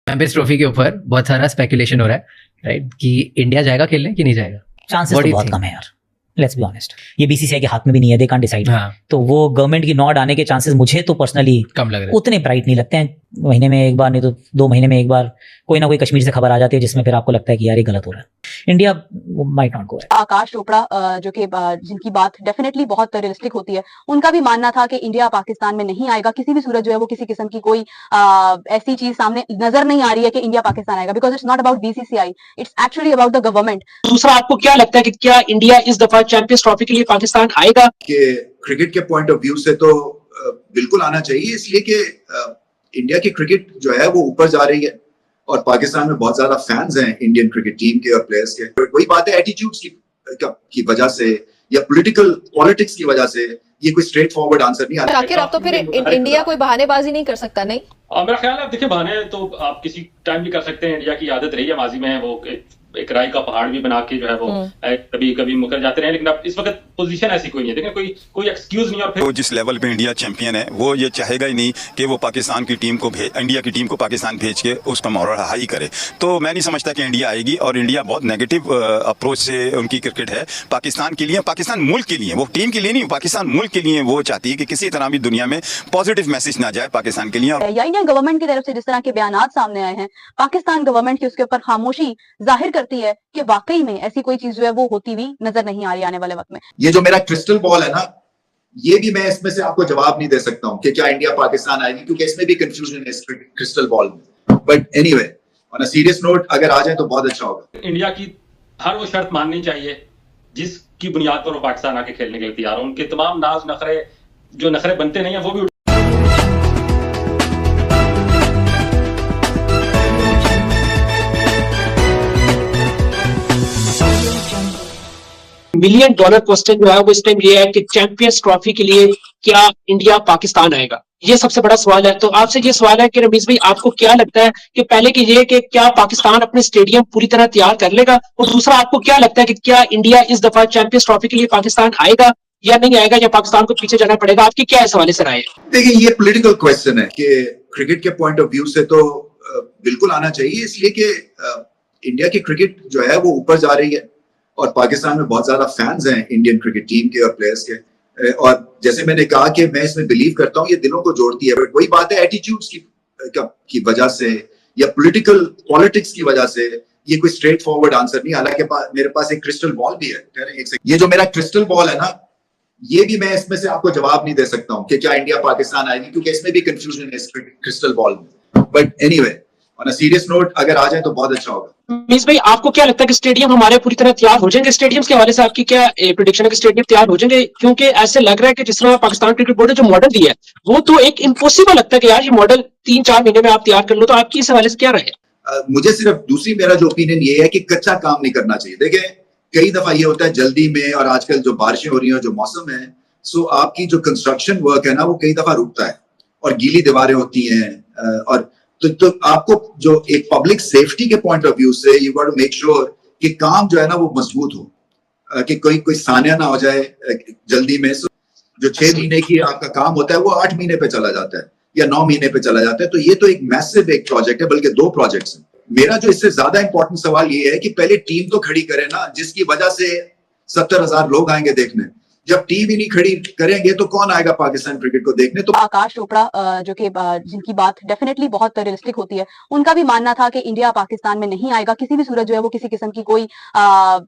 Champions trophy के ऊपर बहुत सारा स्पेकुलेशन हो रहा है, राइट, कि इंडिया जाएगा खेलने कि नहीं जाएगा। चांसेस तो बहुत कम है यार, लेट्स बी ऑनेस्ट। ये बीसीसीआई के हाथ में भी नहीं है, दे कांट डिसाइड। तो वो गवर्नमेंट की नॉड आने के चांसेस मुझे तो पर्सनली कम लग रहा है, उतने ब्राइट नहीं लगते हैं। महीने में एक बार, नहीं तो 2 महीने में एक बार कोई ना कोई कश्मीर से खबर आ जाती है जिसमें फिर आपको लगता है कि यार ये गलत हो रहा है। India might not go. Aakash Chopra जो कि जिनकी बात डेफिनेटली बहुत रियलिस्टिक होती है, उनका भी मानना था कि इंडिया पाकिस्तान में नहीं आएगा किसी भी सूरत जो है वो किसी किस्म की कोई ऐसी चीज सामने नजर नहीं आ रही है कि इंडिया पाकिस्तान आएगा, because it's not about BCCI, it's actually about the government. दूसरा, आपको क्या लगता है कि क्या इंडिया इस दफा चैंपियंस ट्रॉफी के लिए पाकिस्तान आएगा? कि क्रिकेट के पॉइंट ऑफ व्यू से तो बिल्कुल आना चाहिए, इसलिए कि इंडिया की क्रिकेट जो है वो ऊपर जा रही है और पाकिस्तान में बहुत ज्यादा फैंस हैं इंडियन क्रिकेट टीम के और प्लेयर्स के। वही बात है, एटीट्यूड्स की वजह से या पॉलिटिक्स की वजह से ये कोई स्ट्रेट फॉरवर्ड आंसर नहीं आता। आखिर अब तो फिर इंडिया कोई बहानेबाजी नहीं कर सकता, नहीं? मेरा ख्याल है, देखिए बहाने तो आप किसी टाइम भी कर सकते हैं। इंडिया की आदत रही है माजी में, वो एक राय का पहाड़ भी बना के जो है वो कभी कभी मुकर जाते रहे, लेकिन अब इस वक्त पोजीशन ऐसी कोई नहीं है, देखिए कोई एक्सक्यूज नहीं। और फिर जिस लेवल पे इंडिया चैंपियन है वो ये चाहेगा ही नहीं कि वो पाकिस्तान की टीम को इंडिया की टीम को पाकिस्तान भेज के उसका मोरल हाई करे। तो मैं नहीं समझता कि इंडिया आएगी, और इंडिया बहुत नेगेटिव अप्रोच से उनकी क्रिकेट है पाकिस्तान के लिए, पाकिस्तान मुल्क के लिए, वो टीम के लिए नहीं, पाकिस्तान मुल्क के लिए। वो चाहती है कि किसी तरह भी दुनिया में पॉजिटिव मैसेज ना जाए पाकिस्तान के लिए। या इंडियन गवर्नमेंट की तरफ से जिस तरह के बयान सामने आए हैं, पाकिस्तान गवर्नमेंट की उसके ऊपर खामोशी जाहिर करती है कि वाकई में ऐसी कोई चीज जो है वो होती हुई नजर नहीं आ रही आने वाले वक्त में। ये जो मेरा क्रिस्टल बॉल है ना, ये भी मैं इसमें से आपको जवाब नहीं दे सकता हूं कि क्या इंडिया पाकिस्तान आएगी, क्योंकि इसमें भी कंफ्यूजन है इस क्रिस्टल बॉल में। But anyway, on a serious note, अगर आ जाए तो बहुत अच्छा होगा। इंडिया की हर वो शर्त माननी चाहिए जिसकी बुनियाद पर वो पाकिस्तान आके खेलने के लिए तैयार हो। उनके तमाम नाज नखरे जो नखरे बनते नहीं है वो भी $1 मिलियन क्वेश्चन जो है वो इस टाइम ये है कि चैंपियंस ट्रॉफी के लिए क्या इंडिया पाकिस्तान आएगा? ये सबसे बड़ा सवाल है। तो आपसे ये सवाल है कि रमीज भाई, आपको क्या लगता है कि पहले कि ये कि क्या पाकिस्तान अपने स्टेडियम पूरी तरह तैयार कर लेगा, और दूसरा, आपको क्या लगता है कि क्या इंडिया इस दफा चैंपियंस ट्रॉफी के लिए पाकिस्तान आएगा या नहीं आएगा, या पाकिस्तान को पीछे जाना पड़ेगा? आपकी क्या इस हवाले से राय है? देखिए, ये पॉलिटिकल क्वेश्चन है कि क्रिकेट के पॉइंट ऑफ व्यू से तो बिल्कुल आना चाहिए, इसलिए कि इंडिया की क्रिकेट जो है वो ऊपर जा रही है और पाकिस्तान में बहुत ज्यादा फैंस हैं इंडियन क्रिकेट टीम के और प्लेयर्स के। और जैसे मैंने कहा कि मैं इसमें बिलीव करता हूँ, ये दिलों को जोड़ती है। बट वही बात है, एटीट्यूड्स की वजह से या पॉलिटिक्स की वजह से ये कोई स्ट्रेट फॉरवर्ड आंसर नहीं। हालांकि मेरे पास एक क्रिस्टल बॉल भी है। ये जो मेरा क्रिस्टल बॉल है ना, ये भी मैं इसमें से आपको जवाब नहीं दे सकता हूँ कि क्या इंडिया पाकिस्तान आएगी, क्योंकि इसमें भी कंफ्यूजन है इस क्रिस्टल बॉल में। But anyway, on a serious note, अगर आ जाए तो बहुत अच्छा होगा। मीस भाई, आपको क्या लगता है कि स्टेडियम हमारे पूरी तरह तैयार हो जाएंगे? स्टेडियम्स के हवाले से आपकी क्या प्रेडिक्शन है कि स्टेडियम तैयार हो जाएंगे? क्योंकि ऐसे लग रहा है कि जिस तरह पाकिस्तान क्रिकेट बोर्ड ने जो मॉडल दिया है वो तो एक इम्पॉसिबल लगता है कि यार ये मॉडल 3-4 महीने में आप तैयार कर लो। तो आपकी इस हवाले से क्या राय है? मुझे सिर्फ मेरा जो ओपिनियन ये है कि कच्चा काम नहीं करना चाहिए। देखिए, कई दफा ये होता है जल्दी में, और आजकल जो बारिशें हो रही हैं, जो मौसम है, सो आपकी जो कंस्ट्रक्शन वर्क है ना, वो कई दफा रुकता है और गीली दीवारें होती हैं। और तो आपको जो एक पब्लिक सेफ्टी के पॉइंट ऑफ व्यू से you got to make sure कि काम जो है ना वो मजबूत हो, कि कोई सानिया ना हो जाए जल्दी में। जो 6 महीने की आपका काम होता है वो 8 महीने पे चला जाता है या 9 महीने पे चला जाता है। तो ये तो एक मैसिव एक प्रोजेक्ट है, बल्कि 2 प्रोजेक्ट्स हैं। मेरा जो इससे ज्यादा इंपॉर्टेंट सवाल ये है कि पहले टीम तो खड़ी करें ना, जिसकी वजह से 70,000 लोग आएंगे देखने। जब टीम ही नहीं खड़ी करेंगे तो कौन आएगा पाकिस्तान क्रिकेट को देखने? तो आकाश चोपड़ा जो कि जिनकी बात डेफिनेटली बहुत रियलिस्टिक होती है, उनका भी मानना था कि इंडिया पाकिस्तान में नहीं आएगा किसी भी सूरत जो है वो किसी किस्म की कोई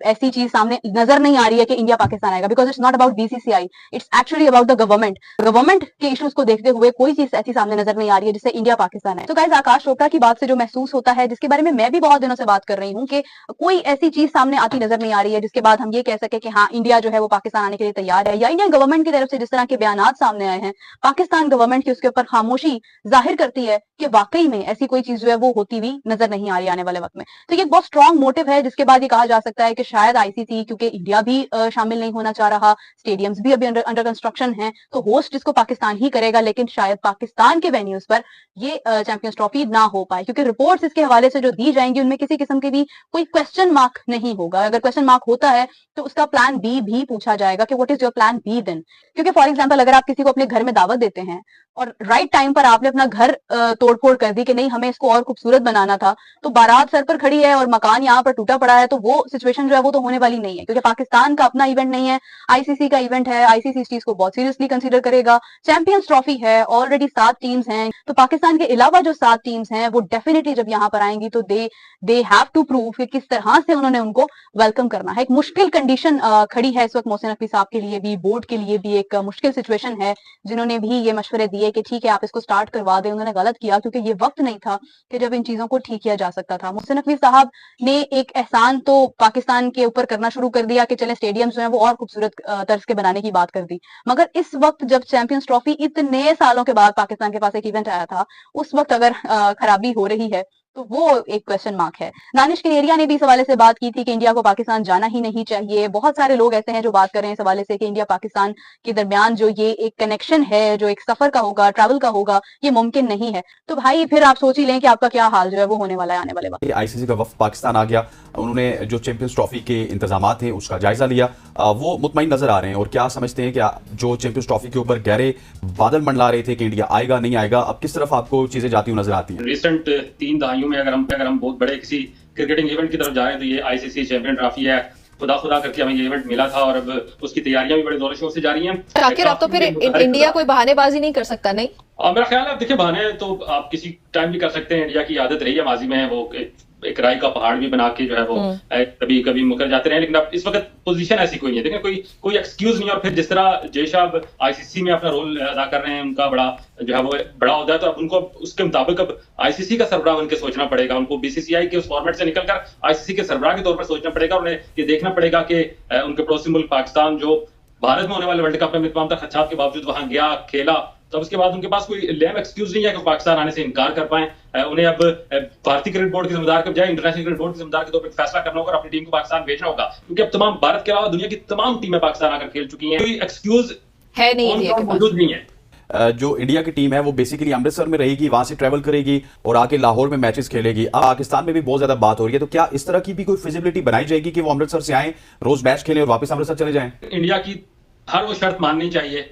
ऐसी चीज सामने नजर नहीं आ रही है कि इंडिया पाकिस्तान आएगा, because it's not about BCCI, it's actually about the government. Government के इश्यूज को देखते हुए कोई चीज ऐसी सामने नजर नहीं आ रही है जिससे इंडिया पाकिस्तान है। तो गाइस, आकाश चोपड़ा की बात से जो महसूस होता है, जिसके बारे में मैं भी बहुत दिनों से बात कर रही हूँ, कि कोई ऐसी चीज सामने आती नजर नहीं आ रही है जिसके बाद हम ये कह सके कि हाँ, इंडिया जो है वो पाकिस्तान आने के लिए तैयार है। या इंडियन गवर्नमेंट की तरफ से जिस तरह के बयान सामने आए हैं, पाकिस्तान गवर्नमेंट की उसके ऊपर खामोशी जाहिर करती है कि वाकई में ऐसी कोई चीज जो है वो होती हुई नजर नहीं आ रही आने वाले वक्त में। तो ये एक बहुत स्ट्रॉन्ग मोटिव है, जिसके बाद ये कहा जा सकता है कि शायद आईसीसी, क्योंकि इंडिया भी शामिल नहीं होना चाह रहा, स्टेडियम्स भी अभी अंडर कंस्ट्रक्शन है, तो होस्ट जिसको पाकिस्तान ही करेगा, लेकिन शायद पाकिस्तान के वेन्यूज पर ये चैंपियंस ट्रॉफी ना हो पाए, क्योंकि रिपोर्ट्स इसके हवाले से जो दी जाएंगी उनमें किसी किस्म के भी कोई क्वेश्चन मार्क नहीं होगा। अगर क्वेश्चन मार्क होता है तो उसका प्लान बी भी पूछा जाएगा कि what is your plan B then. क्योंकि फॉर एग्जांपल, अगर आप किसी को अपने घर में दावत देते हैं और राइट टाइम पर आपने अपना घर तोड़फोड़ कर दी कि नहीं हमें इसको और खूबसूरत बनाना था, तो बारात सर पर खड़ी है और मकान यहाँ पर टूटा पड़ा है, तो वो सिचुएशन जो है वो तो होने वाली नहीं है, क्योंकि पाकिस्तान का अपना इवेंट नहीं है, आईसीसी का इवेंट है, आईसीसी इस चीज को बहुत सीरियसली कंसीडर करेगा। चैंपियंस ट्रॉफी है, ऑलरेडी 7 टीम्स हैं, तो पाकिस्तान के अलावा जो 7 टीम्स हैं वो डेफिनेटली जब यहाँ पर आएंगी तो दे हैव टू प्रूव कि किस तरह से उन्होंने उनको वेलकम करना है। एक मुश्किल कंडीशन खड़ी है इस वक्त मोहसिन नकवी साहब के लिए भी, बोर्ड के लिए भी एक मुश्किल सिचुएशन है, जिन्होंने भी ये मशवरे दिए कि ठीक है आप इसको स्टार्ट करवा दें। उन्होंने गलत किया क्योंकि ये वक्त नहीं था कि जब इन चीजों को ठीक किया जा सकता था। मोहसिन नकवी साहब ने एक एहसान तो पाकिस्तान के ऊपर करना शुरू कर दिया कि चले स्टेडियम जो है वो और खूबसूरत तर्ज के बनाने की बात कर दी, मगर इस वक्त जब चैंपियंस ट्रॉफी इतने सालों के बाद पाकिस्तान के पास एक इवेंट आया था, उस वक्त अगर खराबी हो रही है तो वो एक क्वेश्चन मार्क है। दानिश कनेरिया ने भी इस हवाले से बात की थी कि इंडिया को पाकिस्तान जाना ही नहीं चाहिए। बहुत सारे लोग ऐसे हैं जो बात कर रहे हैं इस हवाले से कि इंडिया पाकिस्तान के दरमियान जो ये एक कनेक्शन है, जो एक सफर का होगा, ट्रैवल का होगा, ये मुमकिन नहीं है। तो भाई फिर आप सोच ही लें कि आपका क्या हाल जो है वो होने वाला है आने वाले वक्त। आईसीसी का वफ्द पाकिस्तान आ गया, उन्होंने जो चैंपियंस ट्रॉफी के इंतजाम थे उसका जायजा लिया, वो मुतमईन नजर आ रहे हैं। और क्या समझते हैं कि जो चैंपियंस ट्रॉफी के ऊपर गहरे बादल मंडला रहे थे कि इंडिया आएगा नहीं आएगा, अब किस तरफ आपको चीजें जाती हुई नजर आती हैं? रिसेंट 3 दहाइयों में अगर हम बहुत बड़े किसी क्रिकेटिंग इवेंट की तरफ जा रहे हैं तो ये आईसीसी चैंपियन ट्रॉफी है। खुदा करके हमें ये इवेंट मिला था और अब उसकी तैयारियां भी बड़े जोर शोर से जारी हैं। शाकिर अब तो फिर इंडिया कोई बहानेबाजी नहीं कर सकता, नहीं? मेरा ख्याल है, देखिए बहाने तो आप किसी टाइम भी कर सकते हैं। इंडिया की आदत रही है माजी में, वो एक राय का पहाड़ भी बना के जो है वो कभी कभी मुकर जाते रहे, लेकिन अब इस वक्त पोजीशन ऐसी कोई नहीं है। देखिए कोई एक्सक्यूज नहीं है। और फिर जिस तरह जय साहब आईसीसी में अपना रोल अदा कर रहे हैं, उनका बड़ा जो है वो बड़ा होता है, तो अब उनको उसके मुताबिक अब आईसीसी का सरबराह उनके सोचना पड़ेगा। उनको बीसीसीआई के उस फॉर्मेट से निकलकर आईसीसी के सरबराह के तौर पर सोचना पड़ेगा। उन्हें ये देखना पड़ेगा कि उनके पड़ोसी मुल्क पाकिस्तान जो भारत में होने वाले वर्ल्ड कप में तमाम तर खदशात के बावजूद वहां गया, खेला, तो उसके बाद उनके पास कोई लेम एक्सक्यूज नहीं है कि पाकिस्तान आने से इनकार कर पाए। उन्हें अब भारतीय क्रिकेट बोर्ड की जिम्मेदार के बजाय इंटरनेशनल क्रिकेट बोर्ड की जिम्मेदार के तौर पर फैसला करना होगा और अपनी टीम को पाकिस्तान भेजना होगा, क्योंकि अब तमाम भारत के अलावा दुनिया की तमाम टीमें पाकिस्तान आकर खेल चुकी हैं। कोई एक्सक्यूज है नहीं, मौजूद नहीं है। जो इंडिया की टीम है वो बेसिकली अमृतसर में रहेगी, वहां से ट्रैवल करेगी और आके लाहौर में मैचेस खेलेगी। अब पाकिस्तान में भी बहुत ज्यादा बात हो रही है, तो क्या इस तरह की भी कोई फिजिबिलिटी बनाई जाएगी कि वो अमृतसर से आए, रोज मैच खेलें और वापस अमृतसर चले जाएं? इंडिया की हर वो शर्त माननी चाहिए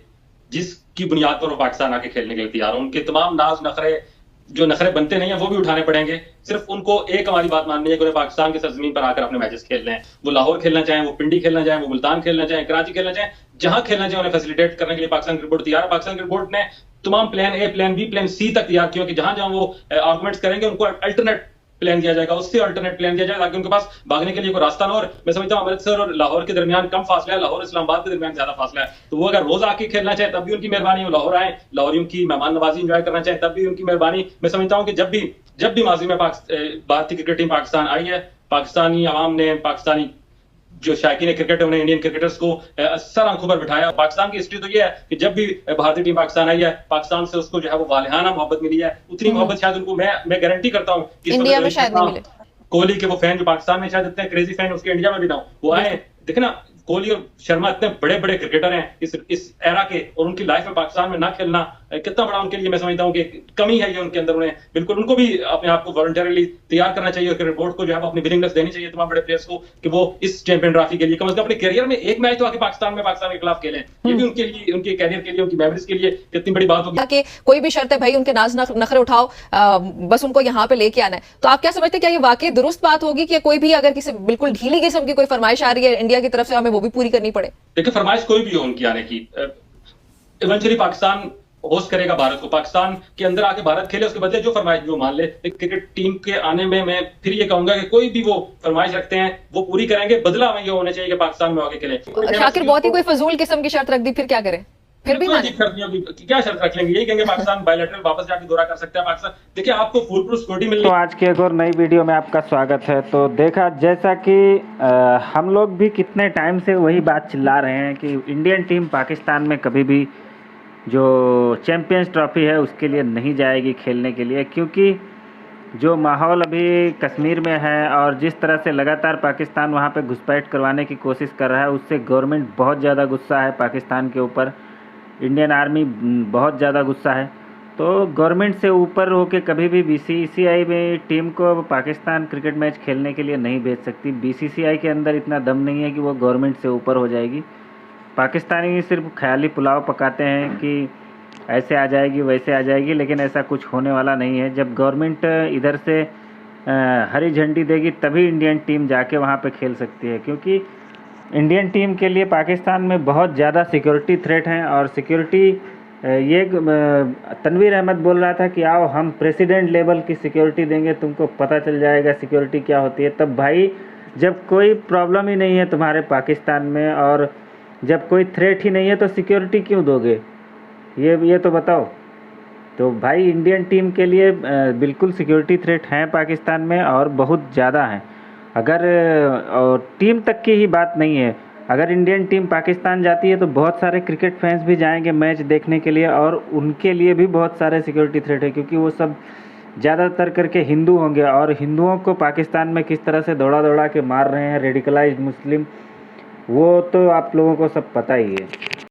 जिसकी बुनियाद पर वो पाकिस्तान आके खेलने के लिए तैयार हो। उनके तमाम नाज नखरे जो नखरे बनते नहीं है वो भी उठाने पड़ेंगे। सिर्फ उनको एक हमारी बात माननी है कि उन्हें पाकिस्तान की सरजमीन पर आकर अपने मैचेस खेलने हैं। वो लाहौर खेलना चाहें, वो पिंडी खेलना चाहें, वो मुल्तान खेलना चाहें, कराची खेलना चाहें, जहां खेलना चाहें उन्हें फैसिलिटेट करने के लिए पाकिस्तान क्रिकेट बोर्ड तैयार है। पाकिस्तान क्रिकेट बोर्ड ने तमाम plan A, plan B, plan C तक तैयार किया कि जहां जहां वो आर्गुमेंट्स करेंगे उनको अल्टरनेट प्लान दिया जाएगा, उससे अल्टरनेट प्लान दिया जाएगा ताकि उनके पास भागने के लिए कोई रास्ता ना हो। और मैं समझता हूं अमृतसर और लाहौर के दरमियान कम फासला है, लाहौर इस्लामाबाद के दरमियान ज्यादा फासला है, तो वो अगर रोज आके खेलना चाहे तब भी उनकी मेहरबानी हो, लाहौर आए, लाहौरियों की मेहमान नवाजी एंजॉय करना चाहे तब भी उनकी मेहरबानी। मैं समझता हूं कि जब भी माजी में भारतीय क्रिकेट टीम पाकिस्तान आई है, पाकिस्तानी अवाम ने, पाकिस्तानी जो शायकीन क्रिकेट है उन्हें इंडियन क्रिकेटर्स को सर आंखों पर बिठाया। पाकिस्तान की हिस्ट्री तो ये है कि जब भी भारतीय टीम पाकिस्तान आई है, पाकिस्तान से उसको जो है वो वालिहाना मोहब्बत मिली है। उतनी मोहब्बत शायद उनको मैं गारंटी करता हूँ कि इंडिया में शायद नहीं मिले। कोहली के वो फैन जो पाकिस्तान में शायद इतने क्रेजी फैन उसके इंडिया में भी ना हो, वो आए। देखे ना, कोहली और शर्मा इतने बड़े बड़े क्रिकेटर हैं इस एरा के, और उनकी लाइफ में पाकिस्तान में ना खेलना कितना बड़ा उनके लिए मैं समझता हूं कि कमी है ये उनके अंदर। उन्हें बिल्कुल उनको भी अपने आप को वॉलंटरीली तैयार करना चाहिए और क्रिकेट बोर्ड को जो है अपनी विलिंगनेस देनी चाहिए तमाम बड़े प्लेयर्स को कि वो इस चैंपियन ट्रॉफी के लिए कम से कम अपने करियर में एक मैच तो आके पाकिस्तान के खिलाफ खेलें। ये भी उनके लिए, उनके कैरियर के लिए, उनकी मेमोरीज के लिए कितनी बड़ी बात होगी। कि कोई भी शर्त है भाई, उनके नाज नखरे उठाओ, बस उनको यहाँ पे लेके आना है। तो आप क्या समझते हैं, क्या ये वाकई दुरुस्त बात होगी कि कोई भी अगर किसी बिल्कुल ढीली किस्म की कोई फरमाइश आ रही है इंडिया की तरफ से, हमें वो भी पूरी करनी पड़े? देखिए, फरमाइश कोई भी हो उनकी आने की, इवेंचुअली पाकिस्तान होस्ट करेगा भारत को, पाकिस्तान के अंदर आके भारत खेले, उसके बदले जो फरमाइश भी वो मान ले। क्रिकेट टीम के आने में मैं फिर ये कहूंगा कि कोई भी वो फरमाइश रखते हैं वो पूरी करेंगे, बदला में ये होना चाहिए कि पाकिस्तान में आगे खेले। शाकिर बहुत ही कोई फजूल किस्म की शर्त रख दी, फिर क्या करें? फिर भी क्या शर्त रख लेंगे? यही कहेंगे पाकिस्तान बायलैटरल वापस जाके दौरा कर सकता है पाकिस्तान। देखिए, आपको फुल प्रूफ सिक्योरिटी मिल रही है। तो आज की एक और नई वीडियो में आपका स्वागत है। तो देखा जैसा कि हम लोग भी कितने टाइम से वही बात चिल्ला रहे हैं कि इंडियन टीम पाकिस्तान में कभी भी जो चैंपियंस ट्रॉफी है उसके लिए नहीं जाएगी खेलने के लिए, क्योंकि जो माहौल अभी कश्मीर में है और जिस तरह से लगातार पाकिस्तान वहाँ पे घुसपैठ करवाने की कोशिश कर रहा है, उससे गवर्नमेंट बहुत ज़्यादा गुस्सा है पाकिस्तान के ऊपर, इंडियन आर्मी बहुत ज़्यादा गुस्सा है। तो गवर्नमेंट से ऊपर होके कभी भी बीसीसीआई में टीम को पाकिस्तान क्रिकेट मैच खेलने के लिए नहीं भेज सकती। बीसीसीआई के अंदर इतना दम नहीं है कि वो गवर्नमेंट से ऊपर हो जाएगी। पाकिस्तानी सिर्फ ख्याली पुलाव पकाते हैं कि ऐसे आ जाएगी वैसे आ जाएगी, लेकिन ऐसा कुछ होने वाला नहीं है। जब गवर्नमेंट इधर से हरी झंडी देगी तभी इंडियन टीम जाके वहाँ पे खेल सकती है, क्योंकि इंडियन टीम के लिए पाकिस्तान में बहुत ज़्यादा सिक्योरिटी थ्रेट हैं। और सिक्योरिटी ये तनवीर अहमद बोल रहा था कि आओ हम प्रेसिडेंट लेवल की सिक्योरिटी देंगे, तुमको पता चल जाएगा सिक्योरिटी क्या होती है। तब भाई जब कोई प्रॉब्लम ही नहीं है तुम्हारे पाकिस्तान में और जब कोई थ्रेट ही नहीं है तो सिक्योरिटी क्यों दोगे, ये तो बताओ। तो भाई इंडियन टीम के लिए बिल्कुल सिक्योरिटी थ्रेट हैं पाकिस्तान में और बहुत ज़्यादा हैं। अगर और टीम तक की ही बात नहीं है, अगर इंडियन टीम पाकिस्तान जाती है तो बहुत सारे क्रिकेट फैंस भी जाएंगे मैच देखने के लिए और उनके लिए भी बहुत सारे सिक्योरिटी थ्रेट है, क्योंकि वो सब ज़्यादातर करके हिंदू होंगे और हिंदुओं को पाकिस्तान में किस तरह से दौड़ा दौड़ा के मार रहे हैं रेडिकलाइज्ड मुस्लिम, वो तो आप लोगों को सब पता ही है।